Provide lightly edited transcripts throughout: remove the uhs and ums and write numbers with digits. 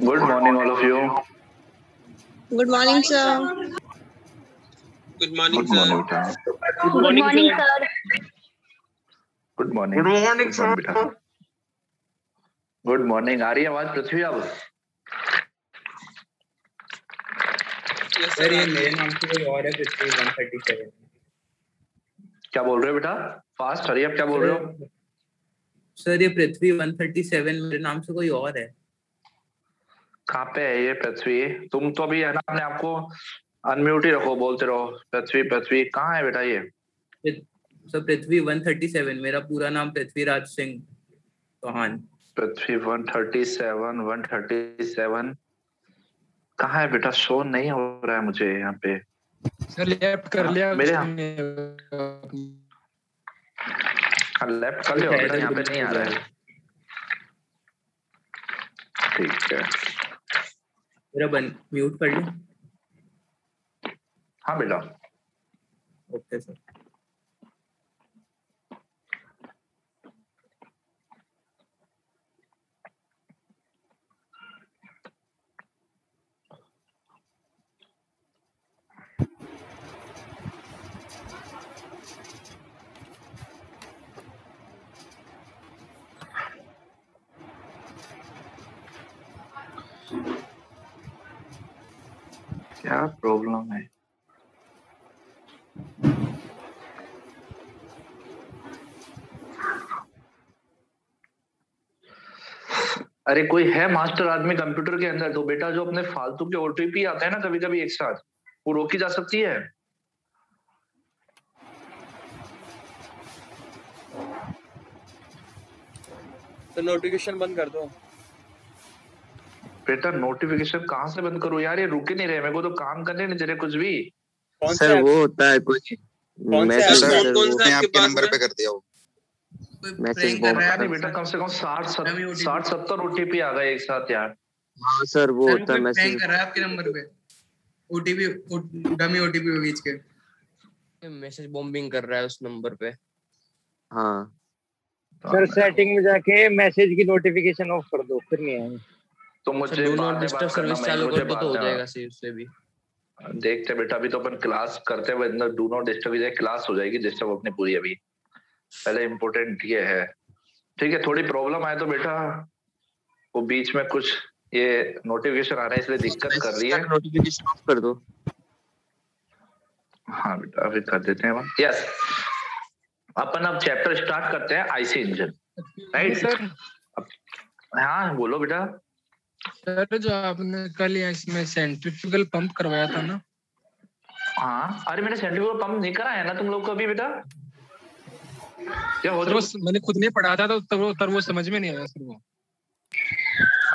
Good morning, all of you. Good morning, sir. Good morning, Good sir. morning, beta. Good morning, sir. Good morning. Good morning, Good sir. morning, बेटा. Good morning. आ रही है आवाज पृथ्वी अब? Yes, sir sir. ये मेरे नाम से कोई और है पृथ्वी 137। क्या बोल रहे हो बेटा? फास्ट हरी अब क्या बोल रहे हो? सर ये पृथ्वी 137 मेरे नाम से कोई और है। कहाँ पे है ये पृथ्वी? तुम तो अभी है ना अपने आपको अनम्यूट ही रखो, बोलते रहो पृथ्वी पृथ्वी। कहाँ है बेटा ये? सर पृथ्वी 137 मेरा पूरा नाम पृथ्वीराज सिंह चौहान। पृथ्वी 137 कहाँ है बेटा? शो नहीं हो रहा है मुझे यहाँ पे। सर लेफ्ट कर लिया मेरे हाँ लेफ्ट कर लो, बेटा यहाँ पे नहीं आ रहा है। ठीक है, मेरा बंद म्यूट कर लो। हाँ बेटा। Okay sir. क्या प्रॉब्लम है? अरे कोई है मास्टर आदमी कंप्यूटर के अंदर? तो बेटा जो अपने फालतू के ओटीपी आते हैं ना कभी कभी एक साथ, वो रोकी जा सकती है। तो नोटिफिकेशन बंद कर दो। बेटा नोटिफिकेशन कहाँ से बंद करूँ यार, ये रुके नहीं रहे, मेरे को तो काम करने नहीं दे रहे कुछ भी। सर वो होता है कुछ मैसेज, कौन सा आपके नंबर पे कर दिया हो? मैसेज नहीं बेटा कम से कम 60-70 ओटीपी आ गए एक साथ यार। हाँ सर वो होता है मैसेज कर रहा है आपके नंबर पे, ओटीपी डमी ओटीपी भेज के मैसेज बॉम्बिंग कर रहा है उस नंबर पे। हाँ सर सेटिंग में जाके मैसेज की नोटिफिकेशन ऑफ कर दो, फिर नहीं आएंगे। तो मुझे डू नॉट डिस्टर्ब सर्विस चालू कर दो तो हो जाएगा सही उससे भी। देखते बेटा, अभी तो अपन क्लास करते हुए अंदर डू नॉट डिस्टर्ब की क्लास हो जाएगी डिस्टर्ब अपनी पूरी। अभी पहले इम्पोर्टेंट ये है, ठीक है। थोड़ी प्रॉब्लम आए तो बेटा वो बीच में कुछ ये नोटिफिकेशन आ रहा है इसलिए दिक्कत कर रही है, नोटिफिकेशन ऑफ कर दो। हाँ बेटा अभी कर देते हैं। यस, अपन अब चैप्टर स्टार्ट करते हैं आईसी इंजन, राइट सर? हाँ बोलो बेटा। सर जो आपने कल इसमें सेंट्रीफ्यूगल पंप करवाया था ना? हाँ अरे मैंने सेंट्रीफ्यूगल पंप नहीं कराया ना तुम लोग को अभी बेटा। क्या हो सर मैंने खुद नहीं पढ़ा था तो वो समझ में नहीं आया सर वो।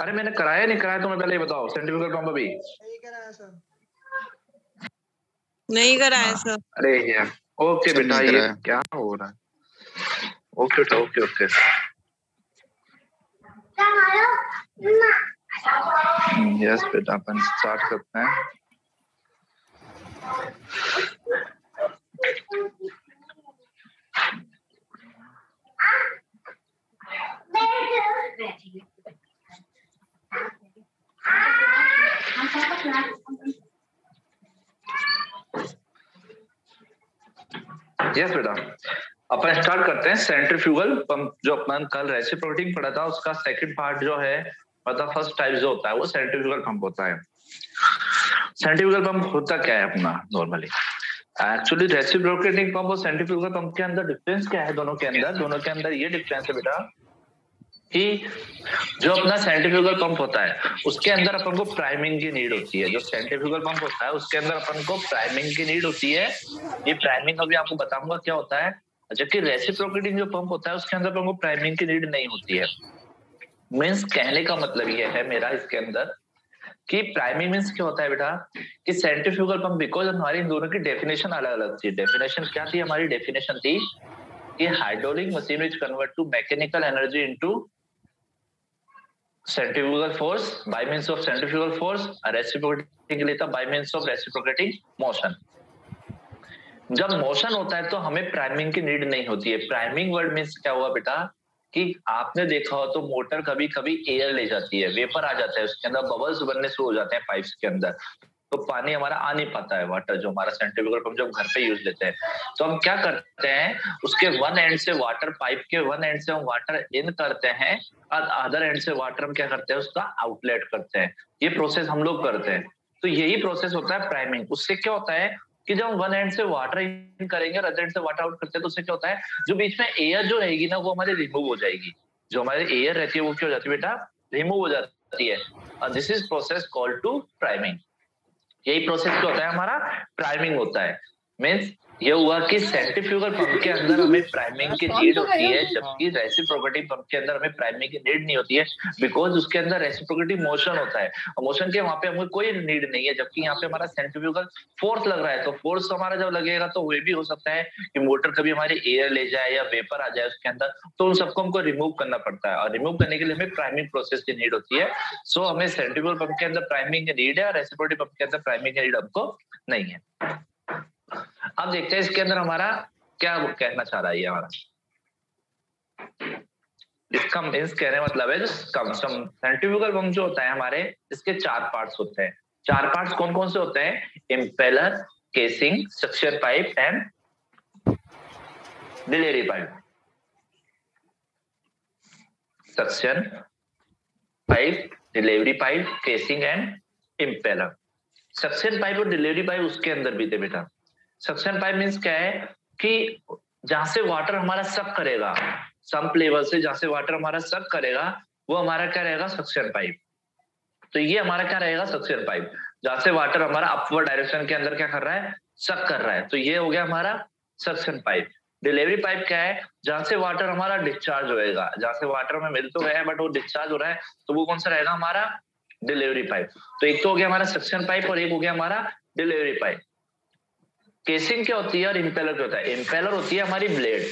अरे मैंने कराया नहीं कराया तुम्हें पहले ये बताओ, सेंट्रीफ्यूगल पंप अभी नहीं कराया सर। अरे यार ओके बेटा, ये क्या हो रहा है? ओके बेटा ओके ओके। यस बेटा अपन स्टार्ट करते हैं। यस बेटा अपन स्टार्ट करते हैं सेंट्रीफ्यूगल पंप। जो अपन कल रेसिप्रोकेटिंग पढ़ा था उसका सेकंड पार्ट जो है, मतलब फर्स्ट टाइप जो होता है वो सेंट्रीफ्यूगल पंप होता है। सेंट्रीफ्यूगल पंप होता क्या है अपना नॉर्मली? एक्चुअली रेसिप्रोकेटिंग पंप और सेंट्रीफ्यूगल पंप के अंदर डिफरेंस क्या है? दोनों के अंदर ये डिफरेंस है बेटा कि जो अपना सेंट्रीफ्यूगल पंप होता है उसके अंदर अपन को प्राइमिंग की नीड होती है। जो सेंट्रीफ्यूगल पंप होता है उसके अंदर अपन को प्राइमिंग की नीड होती है। ये प्राइमिंग अभी आपको बताऊंगा क्या होता है। जबकि रेसिप्रोकेटिंग जो पंप होता है उसके अंदर अपन को प्राइमिंग की नीड नहीं होती है। मीन्स कहने का मतलब ये है मेरा इसके अंदर कि प्राइमिंग मीन्स क्या होता है बेटा कि सेंट्रीफ्यूगल पंप, बिकॉज हमारी इन दोनों की डेफिनेशन अलग अलग थी। डेफिनेशन क्या थी? हमारी डेफिनेशन थी कि hydraulic machine which convert to mechanical energy into centrifugal force by means of centrifugal force, reciprocating के लिए था by means of reciprocating motion. जब मोशन होता है तो हमें प्राइमिंग की नीड नहीं होती है। प्राइमिंग वर्ड मींस क्या हुआ बेटा कि आपने देखा हो तो मोटर कभी कभी एयर ले जाती है, वेपर आ जाता है उसके अंदर, बबल्स बनने शुरू हो जाते हैं पाइप्स के अंदर, तो पानी हमारा आ नहीं पाता है, वाटर जो हमारा सेंट्रीफ्यूगल पंप जो हम घर पे यूज लेते हैं। तो हम क्या करते हैं, उसके वन एंड से वाटर, पाइप के वन एंड से हम वाटर इन करते हैं और अदर एंड से वाटर हम क्या करते हैं उसका आउटलेट करते हैं। ये प्रोसेस हम लोग करते हैं। तो यही प्रोसेस होता है प्राइमिंग। उससे क्या होता है कि जब हम वन एंड से वाटर इन करेंगे और अदर एंड से वाटर आउट करते हैं तो उससे क्या होता है, जो बीच में एयर जो रहेगी ना वो हमारी रिमूव हो जाएगी। जो हमारी एयर रहती है वो क्या हो जाती है बेटा, रिमूव हो जाती है। और this is process called to priming. यही प्रोसेस क्या होता है हमारा, प्राइमिंग होता है। मीन्स ये हुआ कि सेंट्रीफ्यूगल पंप के अंदर हमें प्राइमिंग की नीड होती है, जबकि रेसिप्रोकेटिंग पंप के अंदर हमें प्राइमिंग की नीड नहीं होती है, बिकॉज उसके अंदर रेसिप्रोकेटिंग मोशन होता है और मोशन के वहां पे हमें कोई नीड नहीं है, जबकि यहाँ पे हमारा सेंट्रीफ्यूगल फोर्स लग रहा है। तो फोर्स हमारा जब लगेगा तो वो भी हो सकता है कि मोटर कभी हमारी एयर ले जाए या वेपर आ जाए उसके अंदर, तो उन सबको हमको रिमूव करना पड़ता है और रिमूव करने के लिए हमें प्राइमिंग प्रोसेस की नीड होती है। सो हमें सेंट्रीफ्यूगल पंप के अंदर प्राइमिंग की नीड है और रेसिप्रोकेटिंग पंप के अंदर प्राइमिंग की नीड हमको नहीं है। अब देखते हैं इसके अंदर हमारा क्या कहना चाह रहा है ये हमारा, इसका मीन्स कहने मतलब है सेंट्रीफ्यूगल पंप जो होता है हमारे, इसके 4 पार्ट्स होते हैं। 4 पार्ट्स कौन कौन से होते हैं? Impeller, casing, suction pipe and delivery pipe. Suction pipe, delivery pipe, casing and impeller. Suction pipe और डिलीवरी पाइप उसके अंदर भी थे बेटा। सक्शन पाइप मीन्स क्या है कि जहां से वाटर हमारा सक करेगा, संप लेवल से जहां से वाटर हमारा सक करेगा वो हमारा क्या रहेगा? Suction pipe. तो ये हमारा क्या रहेगा? Suction pipe. जहां से वाटर हमारा अपवर्ड डायरेक्शन के अंदर क्या कर रहा है? सक कर रहा है, तो ये हो गया हमारा सक्शन पाइप। डिलीवरी पाइप क्या है? जहां से वाटर हमारा डिस्चार्ज होएगा, जहां से वाटर हमें मिल तो गया है बट वो डिस्चार्ज हो रहा है, तो वो कौन सा रहेगा? हमारा डिलीवरी पाइप। तो एक तो हो गया हमारा सक्शन पाइप और एक हो गया हमारा डिलीवरी पाइप। केसिंग क्या होती है और इम्पेलर क्या होता है? इम्पेलर होती है हमारी ब्लेड,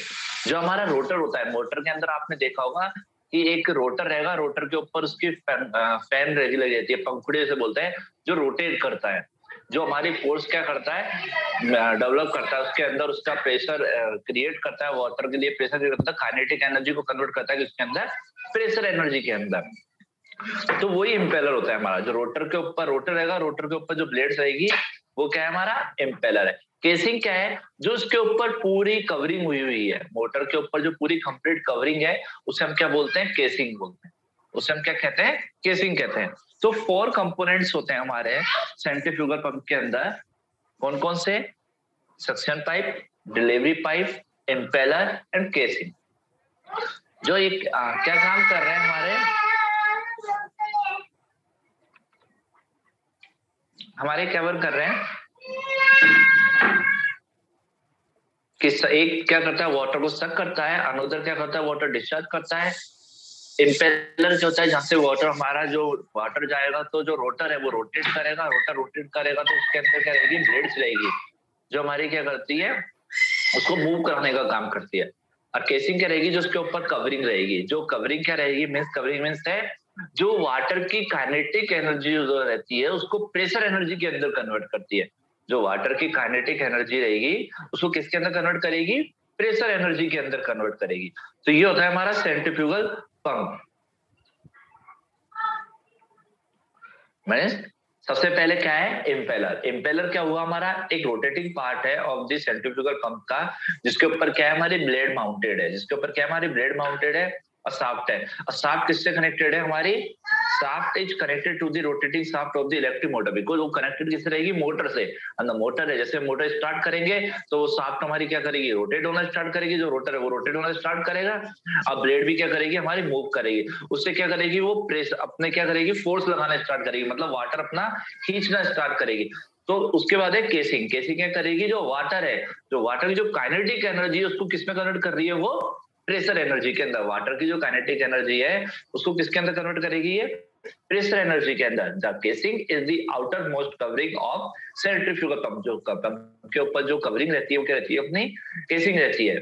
जो हमारा रोटर होता है। मोटर के अंदर आपने देखा होगा कि एक रोटर रहेगा, रोटर के ऊपर उसकी फैन लगी रहती है, पंखुड़ी से बोलते हैं, जो रोटेट करता है, जो हमारी फोर्स क्या करता है? डेवलप करता है, उसके अंदर उसका प्रेशर क्रिएट करता है, वाटर के लिए प्रेशर क्रिएट करता है, काइनेटिक एनर्जी को कन्वर्ट करता है उसके अंदर प्रेशर एनर्जी के अंदर। तो वही इम्पेलर होता है हमारा, जो रोटर के ऊपर रोटर रहेगा, रोटर के ऊपर जो ब्लेड्स रहेगी वो क्या है? हमारा इम्पेलर है। केसिंग क्या है? जो उसके ऊपर पूरी कवरिंग हुई है, मोटर के ऊपर जो पूरी कंप्लीट कवरिंग है उसे हम क्या बोलते हैं? केसिंग बोलते हैं। उसे हम क्या कहते हैं? केसिंग कहते हैं। तो 4 कंपोनेंट्स होते हैं हमारे सेंट्रीफ्यूगल पंप के अंदर। कौन कौन से? Suction pipe, delivery pipe, impeller and casing. जो एक क्या काम कर रहे हैं हमारे क्या वर्क कर रहे हैं कि एक क्या करता है? वाटर को सक करता है, अनदर क्या करता है? वाटर डिस्चार्ज करता है। इम्पेलर क्या होता है? जहां से वाटर हमारा जो वाटर जाएगा तो जो रोटर है वो रोटेट करेगा, रोटर रोटेट करेगा तो उसके अंदर क्या रहेगी? ब्लेड्स रहेगी, जो हमारी क्या करती है? उसको मूव कराने का काम करती है। और केसिंग क्या रहेगी? जो उसके ऊपर कवरिंग रहेगी। जो कवरिंग क्या रहेगी? मीन्स कवरिंग मीन्स है जो वाटर की काइनेटिक एनर्जी जो रहती है उसको प्रेशर एनर्जी के अंदर कन्वर्ट करती है। जो वाटर की काइनेटिक एनर्जी रहेगी उसको किसके अंदर कन्वर्ट करेगी? प्रेशर एनर्जी के अंदर कन्वर्ट करेगी। तो ये होता है हमारा सेंट्रीफ्यूगल पंप। मैंने सबसे पहले क्या है? इम्पेलर। इम्पेलर क्या हुआ? हमारा एक रोटेटिंग पार्ट है ऑफ द सेंट्रीफ्यूगल पंप का, जिसके ऊपर क्या है? हमारी ब्लेड माउंटेड है, जिसके ऊपर क्या है? हमारी ब्लेड माउंटेड है और शाफ्ट है। और शाफ्ट किससे कनेक्टेड है? हमारी shaft is connected to the rotating shaft of the electric motor, because वो कनेक्टेड किससे रहेगी? मोटर से। अंदर मोटर है, जैसे मोटर स्टार्ट करेंगे तो वो शाफ्ट हमारी क्या करेगी? रोटेट होना स्टार्ट करेगी। जो रोटर है वो रोटेट होना स्टार्ट करेगा। अब ब्लेड भी क्या करेगी? हमारी मूव करेगी। उससे क्या करेगी? वो प्रेस अपने क्या करेगी? फोर्स लगाना स्टार्ट करेगी, मतलब वाटर अपना खींचना स्टार्ट करेगी। तो उसके बाद है केसिंग। केसिंग क्या करेगी? जो वाटर है, जो वाटर की जो काइनेटिक एनर्जी है उसको किसमें कन्वर्ट कर रही है? वो प्रेशर एनर्जी के अंदर। वाटर की जो काइनेटिक एनर्जी है उसको किसके अंदर कन्वर्ट करेगी? ये प्रेशर एनर्जी के अंदर। The casing is the outer most covering of centrifugal pump. जो पंप के ऊपर जो कवरिंग रहती है वो क्या रहती है? अपनी केसिंग रहती है।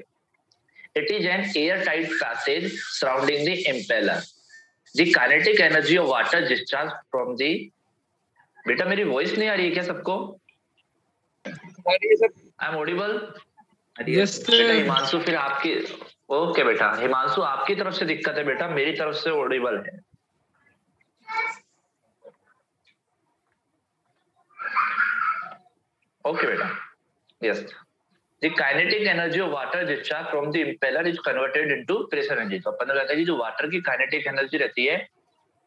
It is an air tight passage surrounding the impeller. The kinetic energy of water discharge from the. बेटा मेरी वॉइस नहीं आ रही है क्या सबको? I am audible? Yes sir. Himanshu फिर आपकी ओके बेटा, हिमांशु आपकी तरफ से दिक्कत है बेटा, मेरी तरफ से ऑडिबल है। ओके बेटा, yes. The kinetic energy of water discharge from the impeller is converted into pressure energy। तो अपन ने कहता है कि जो वाटर की काइनेटिक एनर्जी रहती है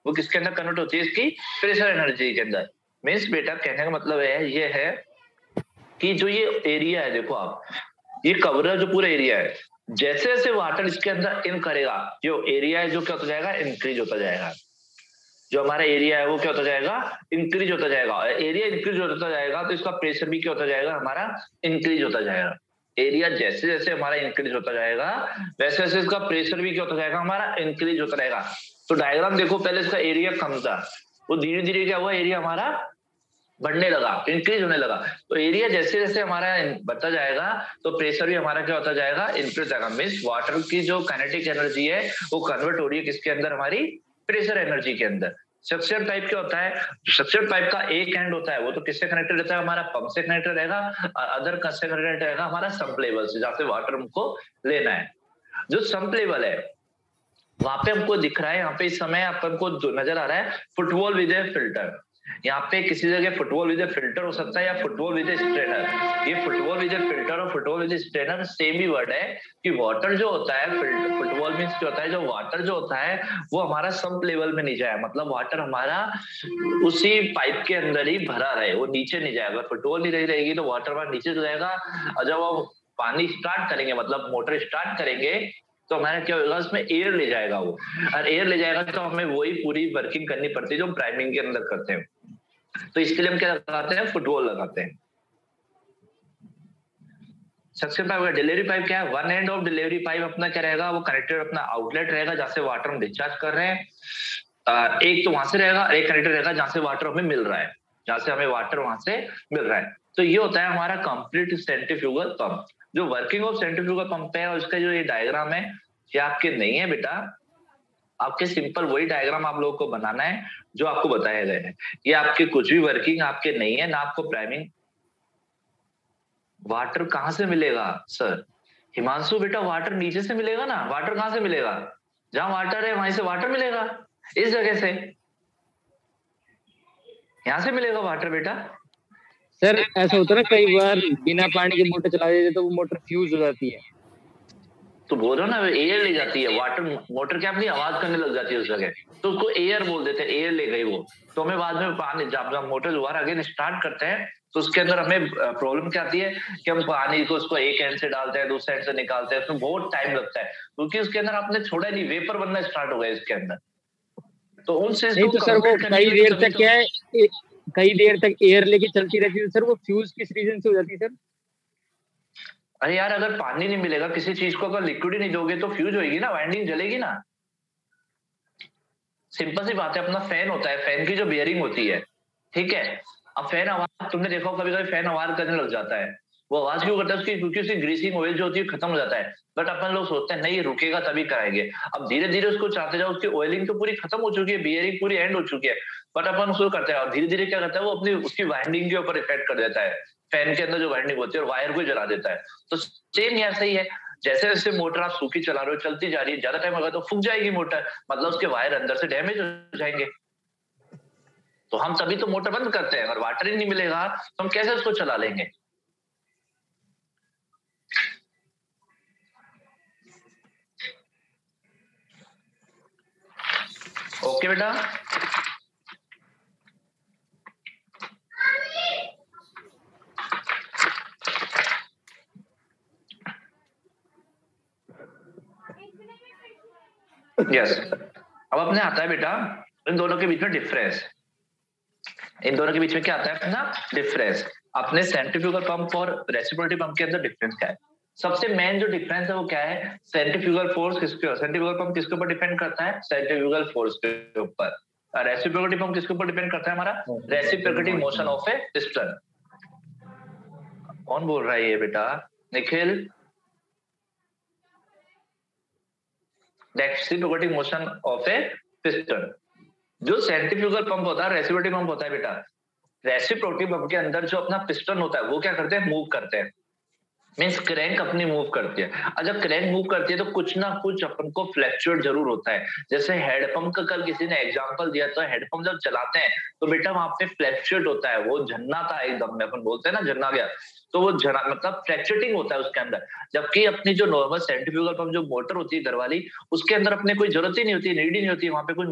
वो किसके अंदर कन्वर्ट होती है? इसकी प्रेशर एनर्जी के अंदर। मीन्स बेटा कहने का मतलब है ये है कि जो ये एरिया है, देखो आप, ये कवर जो पूरा एरिया है, जैसे जैसे वाटर इसके अंदर इन करेगा जो एरिया है जो क्या होता जाएगा? इंक्रीज होता जाएगा। जो हमारा एरिया है वो क्या होता जाएगा, इंक्रीज होता जाएगा। एरिया इंक्रीज होता जाएगा तो इसका प्रेशर भी क्या होता जाएगा, हमारा इंक्रीज होता जाएगा। एरिया जैसे जैसे हमारा इंक्रीज होता जाएगा वैसे वैसे इसका प्रेशर भी क्या होता जाएगा, हमारा इंक्रीज होता रहेगा। तो डायग्राम देखो, पहले इसका एरिया कम था, वो धीरे धीरे क्या हुआ, एरिया हमारा बढ़ने लगा, इंक्रीज होने लगा। तो एरिया जैसे जैसे हमारा बढ़ता जाएगा तो प्रेशर भी हमारा क्या होता जाएगा, इंक्रीज जाएगा। मीन्स वाटर की जो काइनेटिक एनर्जी है वो कन्वर्ट हो रही है किसके अंदर, हमारी प्रेशर एनर्जी के अंदर। सक्शन पाइप क्या होता है, सक्शन पाइप का एक एंड होता है वो तो किससे कनेक्टेड रहता है, हमारा पंप से कनेक्टेड रहेगा, और अदर किससे कनेक्टेड रहेगा, हमारा सम्प लेवल से, जहाँ से वाटर हमको लेना है। जो सम्प लेवल है वहां पे हमको दिख रहा है, यहाँ पे इस समय अपन को नजर आ रहा है फुटबॉल विद ए फिल्टर। यहाँ पे किसी जगह फुटबॉल विद ए फिल्टर हो सकता है या फुटबॉल विद ए स्ट्रेनर। ये फुटबॉल विद ए फिल्टर और football with A strainer same he word है कि वाटर जो होता है, फुटबॉल मीन्स क्या होता है, जो वाटर जो होता है वो हमारा सम्प लेवल में नहीं जाए, मतलब वाटर हमारा उसी पाइप के अंदर ही भरा रहे, वो नीचे नहीं जाएगा। फुटबॉल नहीं रही रहेगी तो वाटर हमारा नीचे जाएगा, और जब हम पानी स्टार्ट करेंगे, मतलब मोटर स्टार्ट करेंगे तो हमारा क्या होगा, उसमें एयर ले जाएगा वो, और एयर ले जाएगा तो हमें वही पूरी वर्किंग करनी पड़ती है जो प्राइमिंग के अंदर करते हैं। तो इसके लिए हम क्या लगाते हैं, फुटबॉल लगाते हैं। सक्शन पाइप का डिलीवरी पाइप क्या है, one end of delivery pipe अपना क्या रहेगा, वो कनेक्टेड अपना आउटलेट रहेगा जहां से वाटर हम डिस्चार्ज कर रहे हैं। एक तो वहां से रहेगा, एक कनेक्टेड रहेगा जहां से वाटर हमें मिल रहा है, जहां से हमें वाटर वहां से मिल रहा है। तो ये होता है हमारा कंप्लीट सेंट्रीफ्यूगल पंप। जो वर्किंग ऑफ सेंट्रीफ्यूगल पंप है और उसका जो ये डायग्राम है ये आपके नहीं है बेटा, आपके सिंपल वही डायग्राम आप लोगों को बनाना है जो आपको बताया गया है। ये आपके कुछ भी वर्किंग आपके नहीं है, ना आपको प्राइमिंग। वाटर कहां से मिलेगा सर, हिमांशु बेटा वाटर नीचे से मिलेगा ना। वाटर कहां से मिलेगा, जहां वाटर है वहीं से वाटर मिलेगा, इस जगह से यहां से मिलेगा वाटर बेटा। सर ऐसा होता है ना, कई बार बिना पानी के मोटर चला देते तो वो मोटर फ्यूज हो जाती है। तो बोल रहा ना, एयर ले जाती है वाटर, मोटर क्या अपनी आवाज करने लग जाती है उस जगह, तो उसको एयर बोल देते हैं, एयर ले गई वो। तो हमें बाद में पानी, जब मोटर दोबारा अगेन स्टार्ट करते हैं तो उसके अंदर हमें प्रॉब्लम क्या आती है कि हम पानी को उसको एक एंड से डालते हैं, दूसरे एंड से निकालते हैं, उसमें बहुत टाइम लगता है क्योंकि उसके अंदर आपने छोड़ा नहीं, वेपर बनना स्टार्ट हो गया इसके अंदर। तो उनसे नहीं तो सर वो कई देर तक क्या है, कई देर तक एयर लेके चलती रहती है सर, वो फ्यूज किस रीजन से हो जाती है सर? अरे यार अगर पानी नहीं मिलेगा किसी चीज को, अगर लिक्विड ही नहीं दोगे तो फ्यूज होगी ना, वाइंडिंग जलेगी ना। सिंपल सी बात है, अपना फैन होता है, फैन की जो बियरिंग होती है, ठीक है। अब फैन आवाज, तुमने देखा कभी कभी फैन आवाज करने लग जाता है, वो आवाज क्यों करता है, उसकी क्योंकि उसकी ग्रीसिंग ऑयल जो होती है खत्म हो जाता है। बट अपन लोग सोचते हैं नहीं रुकेगा तभी कराएंगे। अब धीरे धीरे उसको चाहते जाओ, उसकी ऑयलिंग तो पूरी खत्म हो चुकी है, बियरिंग पूरी एंड हो चुकी है, बट अपन उसको करते हैं और धीरे धीरे क्या करता है, वो अपनी उसकी वाइंडिंग के ऊपर इफेक्ट कर देता है, फैन के अंदर जो वाइंडिंग होती है और वायर को जला देता है। तो सेम यहाँ सही है, जैसे जैसे मोटर आप सूखी चला रहे हो, चलती जा रही है, ज्यादा टाइम होगा तो फूक जाएगी मोटर, मतलब उसके वायर अंदर से डैमेज हो जाएंगे। तो हम तभी तो मोटर बंद करते हैं, अगर वाटर ही नहीं मिलेगा तो हम कैसे उसको चला लेंगे। ओके बेटा, यस। अब अपने आता है बेटा इन दोनों के बीच में डिफरेंस, इन दोनों के बीच में क्या आता है अपना डिफरेंस। अपने सेंट्रीफ्यूगल पंप और रेसिप्रोकेटिंग पंप के अंदर डिफरेंस क्या है, सबसे मेन जो डिफरेंस है वो क्या है, सेंट्रीफ्यूगल फोर्स किसके, सेंट्रीफ्यूगल पंप किसके ऊपर डिपेंड करता है, सेंट्रीफ्यूगल फोर्स के ऊपर। रेसिप्रोकेटिंग पंप किसके ऊपर डिपेंड करता है, हमारा reciprocating motion of A piston. कौन बोल रहा है ये बेटा, Nikhil? Reciprocating motion of A piston. जो सेंट्रीफ्यूगल पंप होता है, रेसिप्रोकेटिंग पंप होता है बेटा, रेसिप्रोकेटिंग पंप के अंदर जो अपना पिस्टन होता है वो क्या करते हैं, मूव करते हैं, मीन्स क्रैंक अपनी मूव करती है। और जब क्रैंक मूव करती है तो कुछ ना कुछ अपन को फ्लैक्चुएट जरूर होता है। जैसे हेडपंप का कल किसी ने एग्जांपल दिया, तो हेडपंप जब चलाते हैं तो बेटा वहां पे फ्लैक्चुएट होता है, वो झन्ना था एकदम में, अपन बोलते हैं ना झन्ना गया, तो वो झना मतलब फ्लैक्चुएटिंग होता है उसके अंदर। जबकि अपनी जो नॉर्मल सेंट्रीफ्यूगल पंप जो मोटर होती है घर वाली, उसके अंदर अपने कोई जरूरत ही नहीं होती, नीड ही नहीं होती, वहां पे कोई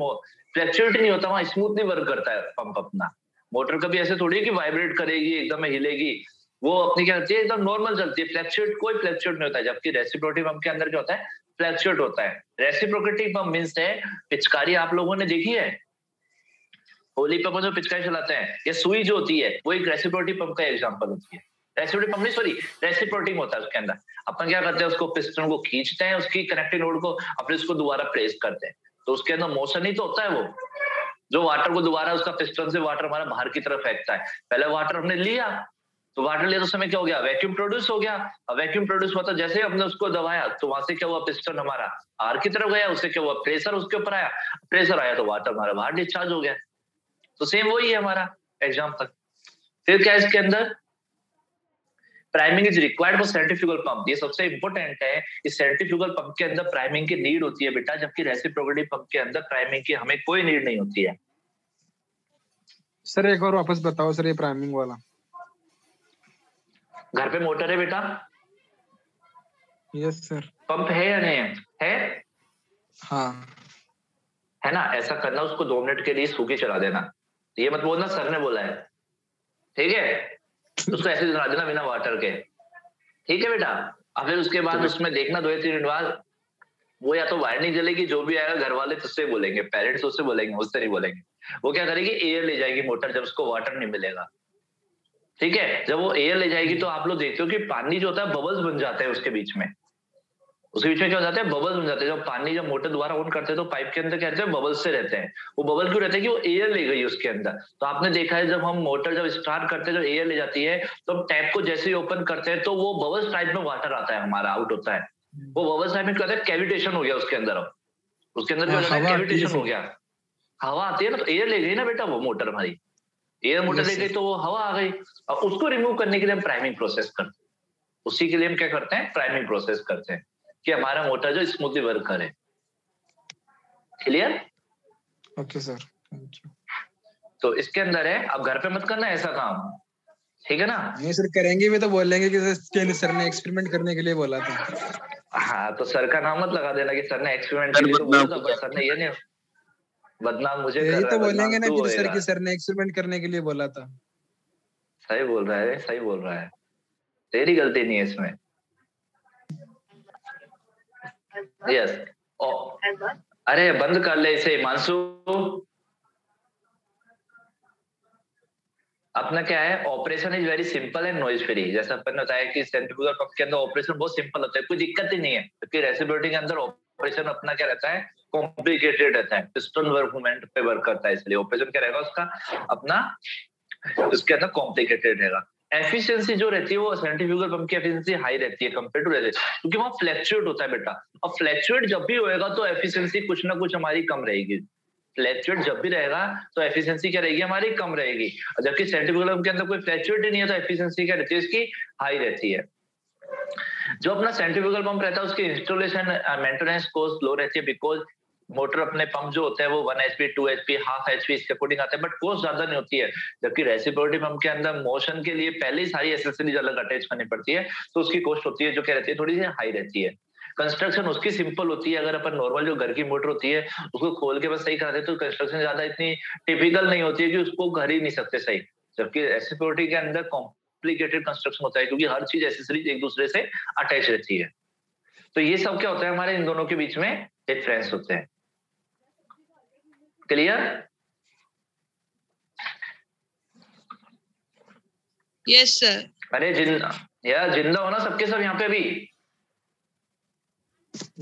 फ्लैक्चुएट नहीं होता, वहां स्मूथली वर्क करता है पंप अपना। मोटर कभी ऐसे थोड़ी है कि वाइब्रेट करेगी, एकदम हिलेगी, वो अपनी क्या करती है, एकदम नॉर्मल चलती है, फ्लैक्चुएट कोई फ्लैक्चुएट नहीं होता है। जबकि रेसिप्रोकेटिंग पंप के अंदर क्या होता है, फ्लैक्चुएट होता है। रेसिप्रोकेटिंग पंप मींस है, पिचकारी आप लोगों ने देखी है, होली पे अपन जो पिचकारी चलाते हैं, ये सुई जो होती है वो एक रेसिप्रोसिटी पंप का एग्जांपल होती है। रेसिप्रोसिटी पंप नहीं, सॉरी, रेसिप्रोसिटी होता है उसके अंदर। अपन क्या करते हैं, उसको पिस्टन को खींचते हैं, उसकी कनेक्टिंग रोड को, अपने उसको दोबारा प्रेस करते हैं, तो उसके अंदर मोशन ही तो होता है। वो जो वाटर को दोबारा उसका पिस्टन से वाटर हमारा बाहर की तरफ फेंकता है। पहले वाटर हमने लिया, तो वाटर लिया तो समय क्या हो गया, वैक्यूम प्रोड्यूस हो गया। अब वैक्यूम प्रोड्यूस हुआ तो जैसे ही हमने उसको दबाया तो वहां से क्या हुआ, पिस्टन हमारा बाहर की तरफ गया, उससे क्या हुआ, प्रेशर उसके ऊपर आया, प्रेशर आया तो वाटर हमारा बाहर डिस्चार्ज हो गया। तो सेम वही है हमारा एग्जांपल। फिर क्या इसके अंदर, priming is required for centrifugal pump. ये सबसे इंपॉर्टेंट है, इस सेंट्रीफ्यूगल पंप के अंदर प्राइमिंग की नीड होती है बेटा, जबकि रेसिप्रोकेटिंग पंप के अंदर प्राइमिंग की हमें कोई नीड नहीं होती है। सर एक और वापस बताओ सर, ये प्राइमिंग वाला। घर पे मोटर है बेटा? Yes sir. पंप है या नहीं है? हाँ है ना। ऐसा करना, उसको 2 मिनट के लिए सूखी चला देना। ये मत बोलना सर ने बोला है, ठीक है? उसको ऐसे चला देना बिना वाटर के, ठीक है बेटा? अब फिर उसके बाद उसमें देखना 2-3 मिनट बाद वो या तो वायर नहीं जलेगी, जो भी आएगा घर वाले तुझसे बोलेंगे, पेरेंट्स उससे बोलेंगे, उससे नहीं बोलेंगे। वो क्या करेगी, एयर ले जाएगी मोटर, जब उसको वाटर नहीं मिलेगा, ठीक है? जब वो एयर ले जाएगी तो आप लोग देखते हो कि पानी जो होता है बबल्स बन जाते हैं उसके बीच में। उसके बीच में क्या हो जाता है, बबल्स बन जाते हैं। जब पानी, जब मोटर दोबारा ऑन करते हैं तो पाइप के अंदर क्या रहते हैं, बबल्स से रहते हैं। वो बबल क्यों रहते हैं, कि वो एयर ले गई उसके अंदर। तो आपने देखा है जब हम मोटर जब स्टार्ट करते हैं, जब एयर ले जाती है तो हम टैप को जैसे ही ओपन करते हैं तो वो बबल्स टाइप में वाटर आता है हमारा, आउट होता है। वो बबल्स टाइप में क्या होता है, कैविटेशन हो गया उसके अंदर। अब उसके अंदर क्या होता है, कैविटेशन हो गया, हवा आती है ना, तो एयर ले गई ना बेटा वो मोटर हमारी, एयर मोटर ले गई तो वो हवा आ गई। अब उसको रिमूव करने के लिए हम प्राइमिंग प्रोसेस करते हैं। उसी के लिए हम क्या करते हैं, प्राइमिंग प्रोसेस करते हैं कि हमारा मोटर जो स्मूथली वर्क करे। Clear? Okay sir, thank you. तो इसके अंदर है, अब घर पे मत करना ऐसा काम, ठीक है ना? नहीं सर, करेंगे भी तो बोलेंगे कि सर ने एक्सपेरिमेंट करने के लिए बोला था। हाँ, तो सर का नाम मत लगा देना कि सर ने एक्सपेरिमेंट के लिए तो बोला था, पर सर ने ये नहीं, बदनाम मुझे कर रहा है, तो बोलेंगे ना बदनाम तू फिर सर होएगा। कि सर ने एक्सपेरिमेंट करने के लिए बोला था। सही बोल रहा है, सही बोल रहा है, तेरी गलती नहीं है इसमें। यस। अरे बंद कर ले इसे हिमांशु। अपना क्या है, operation is very simple and noise free. जैसा अपन ने बताया कि सेंट्रीफ्यूगल पंप के अंदर ऑपरेशन बहुत सिंपल होता है, कोई दिक्कत ही नहीं है। क्योंकि रेसिप्रोकेटिंग के अंदर ऑपरेशन अपना क्या रहता है, कॉम्प्लिकेटेड रहता है, पिस्टन वर्क मूवमेंट पे वर्क करता है, इसलिए ऑपरेशन क्या रहेगा उसका अपना, उसके अंदर कॉम्प्लिकेटेड रहेगा। एफिशिएंसी जो रहती है वो सेंट्रीफ्यूगल पंप की एफिशिएंसी हाई रहती है कंपेयर टू रेसिप्रोकेटिंग, क्योंकि वहाँ फ्लैक्चुएट होता है बेटा। अब फ्लैक्चुएट जब भी होएगा तो एफिशिएंसी कुछ ना कुछ हमारी कम रहेगी। फ्लैक्चुएट जब भी रहेगा तो एफिशिएंसी क्या रहेगी, हमारी कम रहेगी। जबकि सेंट्रीफ्यूगल पंप के अंदर कोई फ्लैक्चुएट ही नहीं है तो एफिशिएंसी क्या रहती है, इसकी हाई रहती है। जो अपना सेंट्रीफ्यूगल पंप रहता है उसकी इंस्टॉलेशन मेंटेनेंस कॉस्ट लो रहती है, बिकॉज मोटर अपने पंप जो होते हैं वो 1 HP 2 HP हाफ HP इसके अकॉर्डिंग आते हैं, बट कॉस्ट ज्यादा नहीं होती है। जबकि रेसिप्रोकेटिंग पंप के अंदर मोशन के लिए पहले ही सारी एसेसरीज अलग अटैच करनी पड़ती है, तो उसकी कॉस्ट होती है जो क्या रहती है, थोड़ी सी हाई रहती है। कंस्ट्रक्शन उसकी सिंपल होती है। अगर अपन नॉर्मल जो घर की मोटर होती है उसको खोल के बस सही कराते हैं तो कंस्ट्रक्शन ज्यादा इतनी टिपिकल नहीं होती है कि उसको कर ही नहीं सकते सही। जबकि रेसिप्रोकेटिंग के अंदर कॉम्प्लिकेटेड कंस्ट्रक्शन होता है, क्योंकि हर चीज एसेसरीज एक दूसरे से अटैच रहती है। तो ये सब क्या होता है, हमारे इन दोनों के बीच में डिफरेंस होते हैं। क्लियर? Yes sir. अरे जिंदा हो ना सबके सब यहाँ पे भी?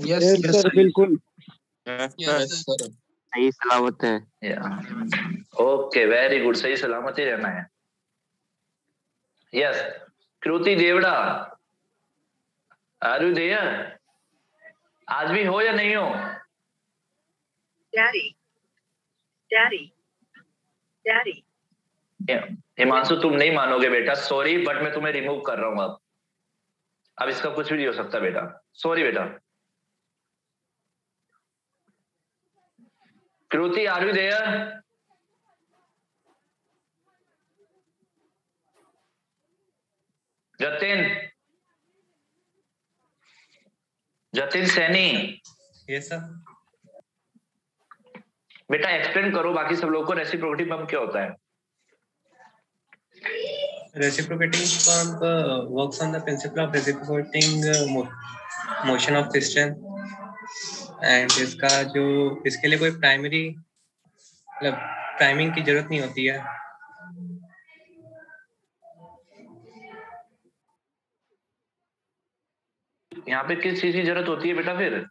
यस सर बिल्कुल। Yes sir. सही सलामत है। ओके, वेरी गुड, सही सलामत ही रहना है। Yes. Kriti Devda, are you there? आज भी हो या नहीं हो? डैडी हिमांशु तुम नहीं मानोगे बेटा, सॉरी, बट मैं तुम्हें रिमूव कर रहा हूँ अब इसका कुछ भी नहीं हो सकता बेटा, सॉरी बेटा। Kriti, are you there? Jatin Saini. Yes sir. बेटा एक्सप्लेन करो बाकी सब लोगों को, रेसिप्रोकेटिंग पंप क्या होता है? Reciprocating pump works on the principle of reciprocating motion of piston, and इसका जो इसके लिए कोई प्राइमरी मतलब प्राइमिंग की जरूरत नहीं होती है। यहाँ पे किस चीज की जरूरत होती है बेटा फिर?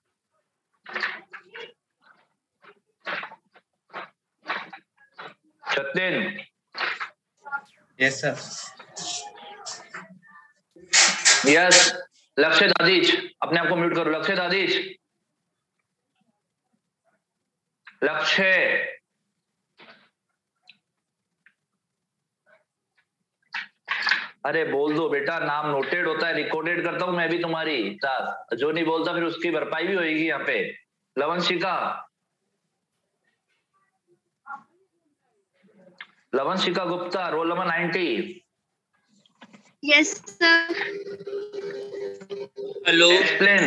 Satyen. Yes sir. Yes. Lakshya दादीज, अपने आप को म्यूट करो। लक्ष्य दादीज, लक्ष्य। अरे बोल दो बेटा, नाम नोटेड होता है, रिकॉर्डेड करता हूं मैं भी तुम्हारी साथ। जो नहीं बोलता फिर उसकी भरपाई भी होगी यहाँ पे। Lavanshika, Lavanshika Gupta, roll number 90। Yes sir. Hello. Explain.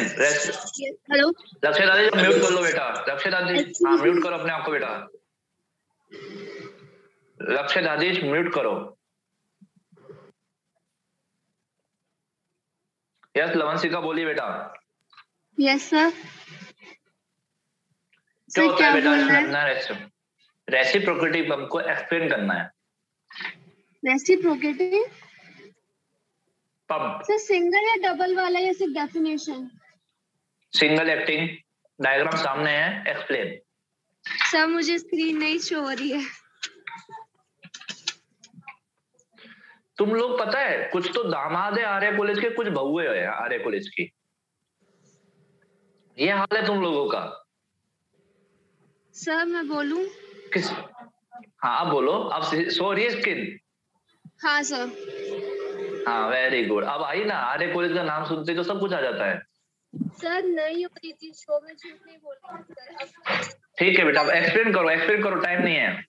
Hello. Lakshya दादी म्यूट कर लो बेटा। लक्ष्य दादी, हाँ म्यूट करो अपने आप को बेटा। लक्ष्य दादी म्यूट करो। यस लवंशिका बोलिए बेटा। Yes sir. क्या होता है बेटा? बोलना है? रेसिप्रोकेटी पंप को एक्सप्लेन करना है। रेसिप्रोकेटी पंप सर सिंगल या डबल वाला या सिर्फ डेफिनेशन? सिंगल एक्टिंग, डायग्राम सामने है, एक्सप्लेन। सर मुझे स्क्रीन नहीं शो हो रही है। तुम लोग पता है कुछ तो दामाद है आर्य कॉलेज के, कुछ बहुए है आर्य कॉलेज की। ये हाल है तुम लोगों का। सर मैं बोलूं? किस? हाँ आप बोलो। अब सॉरी स्किन। हाँ सर। हाँ वेरी गुड। अब आई ना, आर्य कॉलेज का नाम सुनते तो सब कुछ आ जाता है। सर नहीं हो रही थी शो में, झूठ नहीं बोल रही सर। ठीक है बेटा, अब एक्सप्लेन करो, एक्सप्लेन करो, टाइम नहीं है।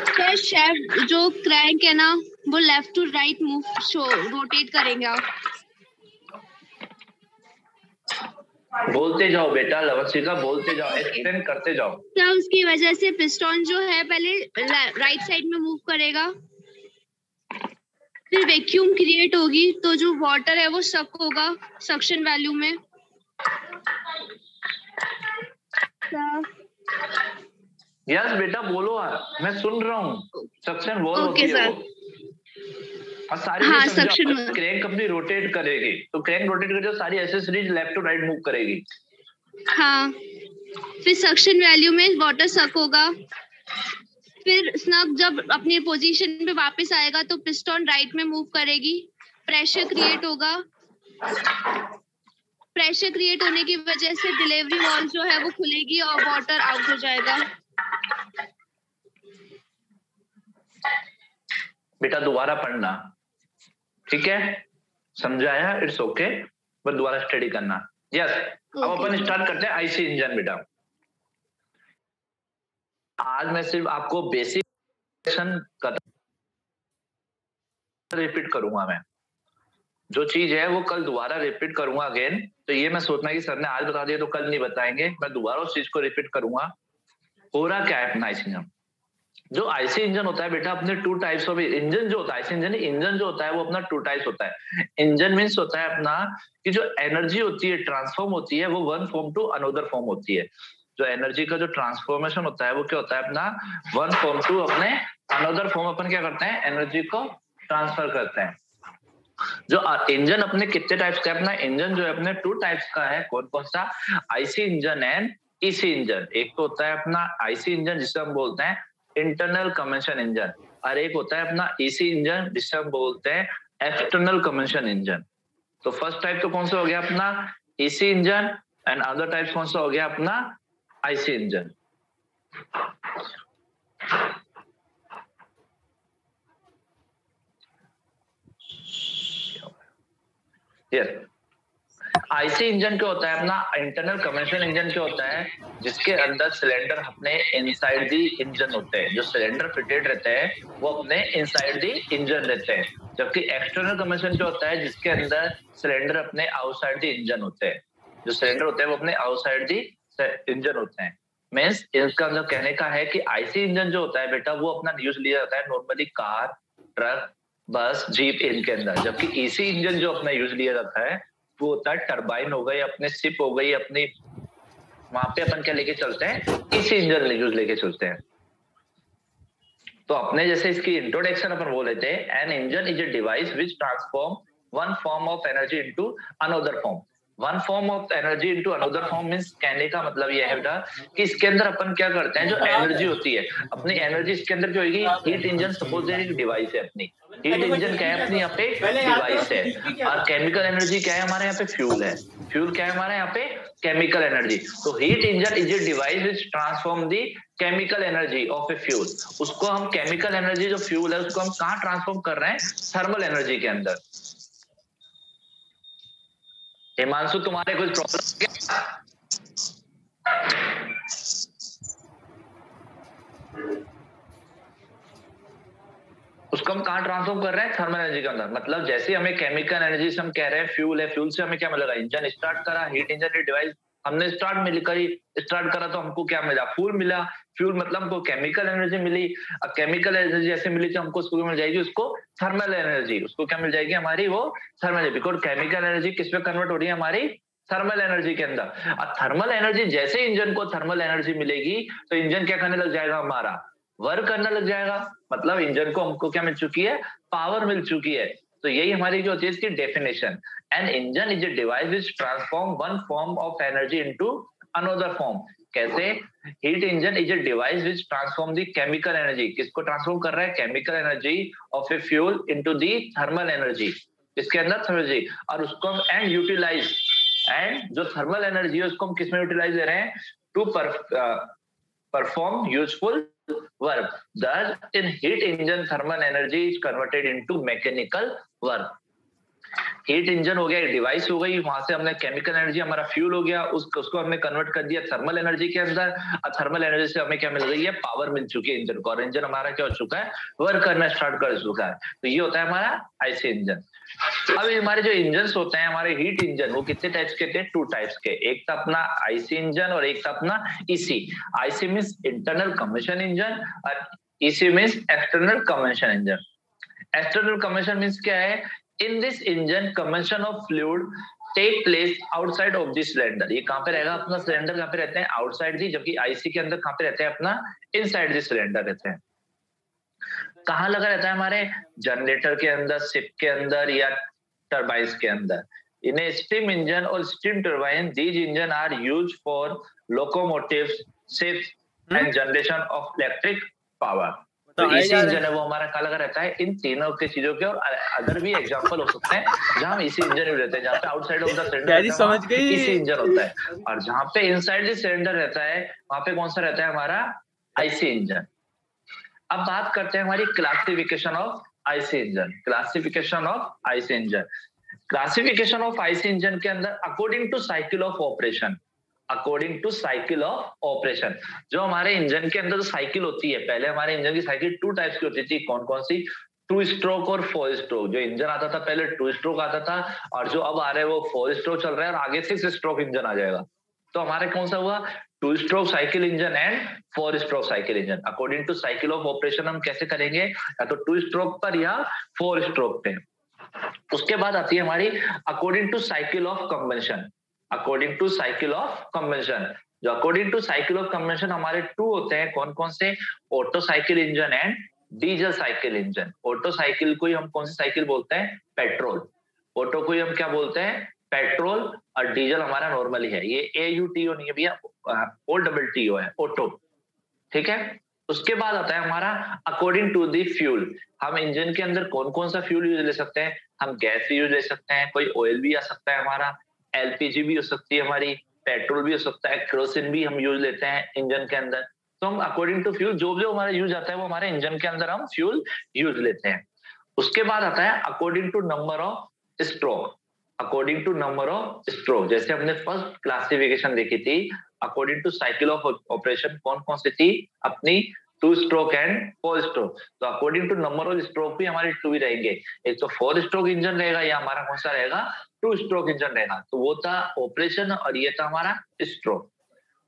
सर शेफ जो क्रैंक है ना, वो left to right move rotate करेंगे आप। बोलते जाओ बेटा लवंशिका, बोलते जाओ, एक्सप्लेन करते जाओ। सर उसकी वजह से पिस्टन जो है पहले राइट साइड में मूव करेगा, फिर वैक्यूम क्रिएट होगी तो जो वाटर है वो सक होगा सक्शन वैल्यू में। यस बेटा बोलो, मैं सुन रहा हूँ। सक्शन वॉल होती है वो। और सारी हाँ, क्रैंक अपनी रोटेट करेगी, तो क्रैंक रोटेट करके सारी accessories left to right move करेगी। हाँ, फिर सक्शन वैल्यू में वाटर सक होगा, फिर स्नग जब अपनी पोजीशन पे वापस आएगा तो पिस्टन राइट में मूव करेगी, प्रेशर क्रिएट होगा। प्रेशर क्रिएट होने की वजह से डिलीवरी वॉल जो है वो खुलेगी और वाटर आउट हो जाएगा। बेटा दोबारा पढ़ना, ठीक है? समझाया, इट्स ओके, बट दोबारा स्टडी करना। यस अब अपन स्टार्ट करते हैं आईसी इंजन। बेटा आज मैं सिर्फ आपको बेसिक रिपीट करूंगा। मैं जो चीज है वो कल दोबारा रिपीट करूंगा अगेन। तो ये मैं सोचना कि सर ने आज बता दिया तो कल नहीं बताएंगे, मैं दोबारा उस चीज को रिपीट करूंगा। हो रहा क्या है अपना आईसी इंजन? जो आईसी इंजन होता है बेटा, अपने टू टाइप्स ऑफ इंजन जो होता है, आईसी इंजन जो होता है वो अपना टू टाइप्स होता है। इंजन मीन्स होता है अपना कि जो एनर्जी होती है ट्रांसफॉर्म होती है वो one form to another form होती है। जो एनर्जी का जो ट्रांसफॉर्मेशन होता है वो क्या होता है अपना वन फॉर्म टू अपने अनदर फॉर्म। अपन क्या करते हैं? एनर्जी को ट्रांसफर करते हैं। जो इंजन अपने कितने टाइप्स का है? अपना इंजन जो है अपने टू टाइप्स का है। कौन कौन सा? IC engine and EC engine. एक तो होता है अपना आईसी इंजन जिसे हम बोलते हैं इंटरनल कंबशन इंजन, और एक होता है अपना ईसी इंजन जिसे हम बोलते हैं एक्सटर्नल कंबशन इंजन। तो फर्स्ट टाइप तो कौन सा हो गया अपना EC engine, and other type कौन सा हो गया अपना IC engine. Yes IC engine क्या होता है अपना इंटरनल कंबशन इंजन क्या होता है? जिसके अंदर सिलेंडर अपने इनसाइड दी इंजन होते हैं। जो सिलेंडर फिटेड रहते हैं वो अपने इनसाइड दी इंजन रहते हैं। जबकि एक्सटर्नल कंबशन क्या होता है? जिसके अंदर सिलेंडर अपने आउटसाइड दी इंजन होते हैं। जो सिलेंडर होते हैं वो अपने आउटसाइड दी इंजन होते हैं। मीन्स इसका जो कहने का है कि आईसी इंजन जो होता है बेटा वो अपना यूज लिया जाता है नॉर्मली कार, ट्रक, बस, जीप इनके अंदर। जबकि ईसी इंजन जो अपना यूज लिया जाता है वो होता है टरबाइन हो गई, अपने शिप हो गई, अपनी वहां पे अपन क्या लेके चलते हैं? ईसी इंजन यूज लेके चलते हैं। तो अपने जैसे इसकी इंट्रोडक्शन अपन बोल लेते हैं, an engine is a device which transform one form of energy into another form. One form of energy into another form means कहने का मतलब यह है बेटा कि इसके अंदर अपन क्या करते हैं, जो एनर्जी होती है, अपनी एनर्जी इसके अंदर क्या होगी, हीट इंजन सपोज एक डिवाइस है, अपनी हीट इंजन क्या है, अपनी यहाँ पे डिवाइस है, और केमिकल एनर्जी क्या है हमारे यहाँ पे, फ्यूल है। फ्यूल क्या है हमारे यहाँ पे, केमिकल एनर्जी। तो heat engine is a device which transform the chemical energy of a fuel. उसको हम केमिकल एनर्जी जो फ्यूल है उसको हम कहाँ ट्रांसफॉर्म कर रहे हैं, थर्मल एनर्जी के अंदर। हिमांशु तुम्हारे कुछ प्रॉब्लम क्या? उसको हम कहाँ ट्रांसफॉर्म कर रहे हैं, थर्मल एनर्जी के अंदर। मतलब जैसे हमें केमिकल एनर्जी से हम कह रहे हैं फ्यूल है, फ्यूल से हमें क्या मिलेगा, इंजन स्टार्ट करा, हीट इंजन डिवाइस हमने स्टार्ट करा तो हमको क्या मिला, फ्यूल मिला। फ्यूल मतलब हमको केमिकल एनर्जी मिली। अब केमिकल एनर्जी जैसे मिली तो हमको उसको मिल जाएगी, उसको थर्मल एनर्जी। उसको क्या मिल जाएगी हमारी, वो thermal energy. Because chemical energy किस पे कन्वर्ट हो रही है, हमारी थर्मल एनर्जी के अंदर। अब थर्मल एनर्जी जैसे इंजन को थर्मल एनर्जी मिलेगी तो इंजन क्या करने लग जाएगा, हमारा वर्क करने लग जाएगा। मतलब इंजन को हमको क्या मिल चुकी है, पावर मिल चुकी है। तो यही हमारी जो होती है इसकी definition. An engine is a device which transform one form of energy into another form. कैसे, heat engine is a device which transform the chemical energy. किसको ट्रांसफॉर्म कर रहा है, chemical energy of a fuel into the thermal energy. इसके अंदर thermal energy, और उसको हम एंड यूटिलाइज, एंड जो थर्मल एनर्जी है उसको हम किसमें यूटिलाइज दे रहे हैं, to perform useful work. Thus, in heat engine, thermal energy is converted into mechanical work. Heat engine हो गया, डिवाइस हो गई, वहां से हमने केमिकल एनर्जी, हमारा फ्यूल हो गया, उसको हमने कन्वर्ट कर दिया थर्मल एनर्जी के अंदर। और थर्मल एनर्जी से हमें क्या मिल गई है, पावर मिल चुकी है इंजन को, और इंजन हमारा क्या हो चुका है, वर्क करना स्टार्ट कर चुका है। तो ये होता है हमारा आईसी इंजन। अब हमारे जो इंजन होते हैं, हमारे हीट इंजन, वो कितने टाइप्स के थे, 2 टाइप्स के। एक था अपना आईसी इंजन और एक था अपना EC. IC means internal combustion engine और EC means external combustion engine. External combustion means क्या है, in this engine combustion of fluid take place outside of this cylinder. ये कहाँ पे रहेगा, अपना सिलेंडर कहाँ पे रहते हैं, आउटसाइड दी, जबकि आईसी के अंदर कहाँ पे रहते हैं, अपना इनसाइड दिस सिलेंडर रहते हैं। कहाँ लगा रहता है, हमारे जनरेटर के अंदर, शिप के अंदर या टरबाइन्स के अंदर। इन ए स्टीम इंजन और steam turbine, these engine are used for locomotives, ships and generation of electric power. तो इसी इंजन है वो हमारा कहाँ लगा रहता है, इन तीनों के चीजों के। और अदर भी एग्जांपल हो सकते हैं जहां हम इसी इंजन में रहते हैं, जहाँ पे आउटसाइड ऑफ द सिलेंडर समझ गई इसी इंजन होता है, और जहाँ पे इनसाइड द सिलेंडर रहता है वहां पे कौन सा रहता है, हमारा आईसी इंजन। अब बात करते हैं हमारी classification of IC engine. Classification of IC engine, classification of IC engine के अंदर according to cycle of operation, according to cycle of operation. जो हमारे इंजन के अंदर जो साइकिल होती है, पहले हमारे इंजन की साइकिल 2 टाइप्स की होती थी। कौन कौन सी, 2 स्ट्रोक और 4 स्ट्रोक। जो इंजन आता था पहले 2 स्ट्रोक आता था, और जो अब आ रहा है वो 4 स्ट्रोक चल रहा है, और आगे 6 स्ट्रोक इंजन आ जाएगा। तो हमारे कौन सा हुआ, 2 stroke cycle engine and 4 stroke cycle engine. According to cycle of operation हम कैसे करेंगे, या तो 2 स्ट्रोक पर या 4 स्ट्रोक पे। उसके बाद आती है हमारी according to cycle of combustion. According to cycle of combustion, जो according to cycle of combustion हमारे 2 होते हैं। कौन कौन से, Otto cycle engine and diesel cycle engine. Otto cycle को ही हम कौन सी साइकिल बोलते हैं, पेट्रोल। ऑटो को ही हम क्या बोलते हैं, पेट्रोल, और डीजल हमारा नॉर्मल ही है, ये AUTO नहीं है भैया, OTTO है, ऑटो। ठीक है। उसके बाद आता है हमारा अकॉर्डिंग टू दी फ्यूल। हम इंजन के अंदर कौन कौन सा फ्यूल यूज ले सकते हैं, हम गैस भी यूज ले सकते हैं, कोई ऑयल भी आ सकता है हमारा, LPG भी हो सकती है हमारी, पेट्रोल भी हो सकता है, केरोसिन भी हम यूज लेते हैं इंजन के अंदर। तो हम अकॉर्डिंग टू फ्यूल जो जो हमारा यूज आता है वो हमारे इंजन के अंदर हम फ्यूल यूज लेते हैं। उसके बाद आता है according to number of stroke. According to number of stroke, जैसे हमने फर्स्ट क्लासिफिकेशन देखी थी according to cycle of operation, कौन कौन सी थी, अपनी 2 स्ट्रोक एंड 4 स्ट्रोक। तो according to number of stroke भी हमारे 2 ही रहेंगे। एक तो 4 स्ट्रोक इंजन रहेगा, या हमारा कौन सा रहेगा, 2 स्ट्रोक इंजन रहेगा। तो वो था ऑपरेशन और ये था हमारा स्ट्रोक।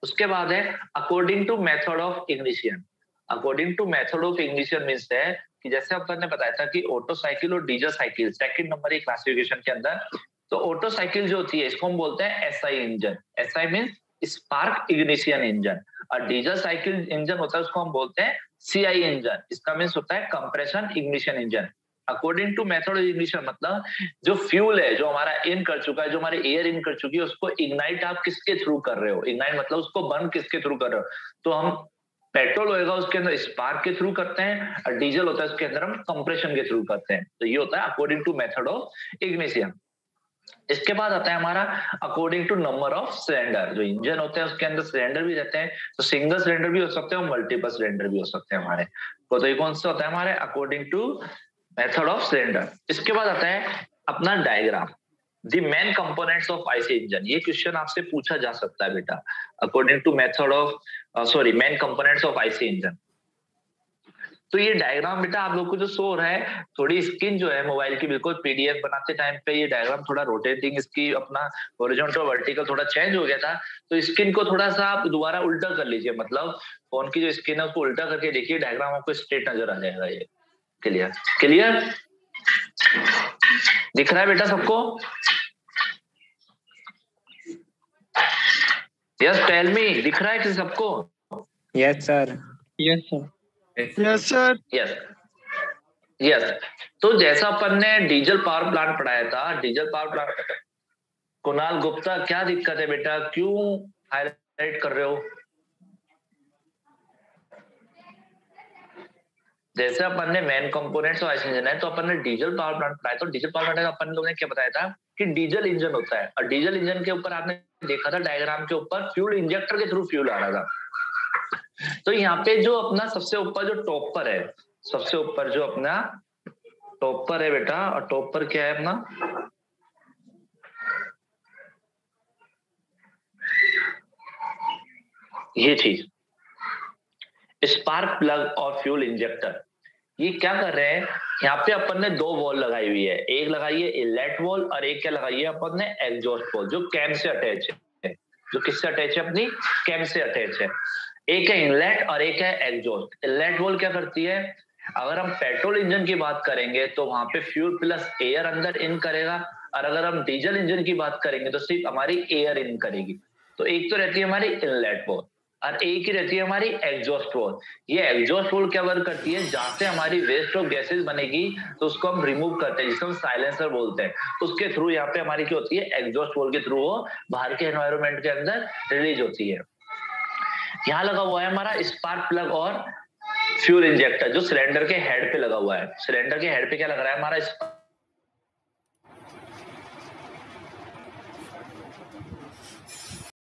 उसके बाद है according to method of ignition. According to method of ignition means है कि जैसे अपन ने बताया था कि ऑटो साइकिल और डीजल साइकिल सेकंड नंबर एक क्लासिफिकेशन के अंदर। तो ऑटो साइकिल जो होती है इसको हम बोलते हैं SI engine. SI means spark ignition engine. और डीजल साइकिल इंजन होता है उसको हम बोलते हैं CI इंजन, इसका मीन्स होता है compression ignition engine. According to method of ignition मतलब जो फ्यूल है जो हमारा इन कर चुका है, जो हमारी एयर इन कर चुकी है, उसको इग्नाइट आप किसके थ्रू कर रहे हो? इग्नाइट मतलब उसको बर्न किसके थ्रू कर रहे हो? तो हम पेट्रोल होएगा उसके अंदर स्पार्क के थ्रू करते हैं, और डीजल होता है उसके अंदर हम कंप्रेशन के थ्रू करते हैं। तो ये होता है according to method of ignition. इसके बाद आता है हमारा according to number of cylinder. जो इंजन होते हैं उसके अंदर सिलेंडर भी रहते हैं, तो सिंगल सिलेंडर भी हो सकते हैं और मल्टीपल सिलेंडर भी हो सकते हैं हमारे। तो ये कौन सा होता है हमारे according to method of cylinder. इसके बाद आता है अपना diagram, the main components of IC engine. ये क्वेश्चन आपसे पूछा जा सकता है बेटा, according to method of main components of IC engine. तो ये डायग्राम बेटा आप लोग को जो शो हो रहा है, थोड़ी स्क्रीन जो है मोबाइल की बिल्कुल पीडीएफ बनाते टाइम पे ये डायग्राम थोड़ा रोटेटिंग, इसकी अपना हॉरिजॉन्टल वर्टिकल थोड़ा चेंज हो गया था, तो स्क्रीन को थोड़ा सा आप दोबारा उल्टा कर लीजिए, मतलब फोन की जो स्क्रीन है उसको उल्टा करके देखिए, डायग्राम आपको स्ट्रेट नजर आ जाएगा। ये क्लियर क्लियर दिख रहा है बेटा सबको? यस टेल मी, दिख रहा है कि सबको? Yes sir. Yes sir. Yes sir. Yes yes. तो जैसा अपन ने डीजल पावर प्लांट पढ़ाया था, diesel power plant, Kunal Gupta क्या दिक्कत है बेटा, क्यों हाईलाइट कर रहे हो? जैसे अपन ने मेन कंपोनेंट्स ऑफ इंजन है, तो अपन ने डीजल पावर प्लांट पढ़ाया, तो डीजल पावर प्लांट अपन लोगों ने क्या बताया था कि डीजल इंजन होता है, और डीजल इंजन के ऊपर आपने देखा था डायग्राम के ऊपर फ्यूल इंजेक्टर के थ्रू फ्यूल आ रहा था। तो यहाँ पे जो अपना सबसे ऊपर जो टॉपर है, सबसे ऊपर जो अपना टॉपर है बेटा, और टॉपर क्या है अपना, ये चीज स्पार्क प्लग और फ्यूल इंजेक्टर। ये क्या कर रहे हैं, यहाँ पे अपन ने दो वॉल लगाई हुई है, एक लगाई है इनलेट वॉल और एक क्या लगाई है अपन ने एग्जॉस्ट वॉल, जो कैम से अटैच है। जो किससे अटैच है? अपनी कैम से अटैच है। एक है इनलेट और एक है एग्जॉस्ट। इनलेट वॉल क्या करती है, अगर हम पेट्रोल इंजन की बात करेंगे तो वहां पे फ्यूल प्लस एयर अंदर इन करेगा, और अगर हम डीजल इंजन की बात करेंगे तो सिर्फ हमारी एयर इन करेगी। तो एक तो रहती है हमारी इनलेट वॉल और एक ही रहती है हमारी एग्जॉस्ट वॉल। ये एग्जॉस्ट वॉल क्या वर्क करती है, जहां से हमारी वेस्ट ऑफ गैसेस बनेगी तो उसको हम रिमूव करते हैं, जिसको हम साइलेंसर बोलते हैं, उसके थ्रू यहाँ पे हमारी क्या होती है, एग्जॉस्ट वॉल के थ्रू वो बाहर के एनवायरमेंट के अंदर रिलीज होती है। यहाँ लगा हुआ है हमारा स्पार्क प्लग और फ्यूल इंजेक्टर, जो सिलेंडर के हेड पे लगा हुआ है। सिलेंडर के हेड पे क्या लग रहा है हमारा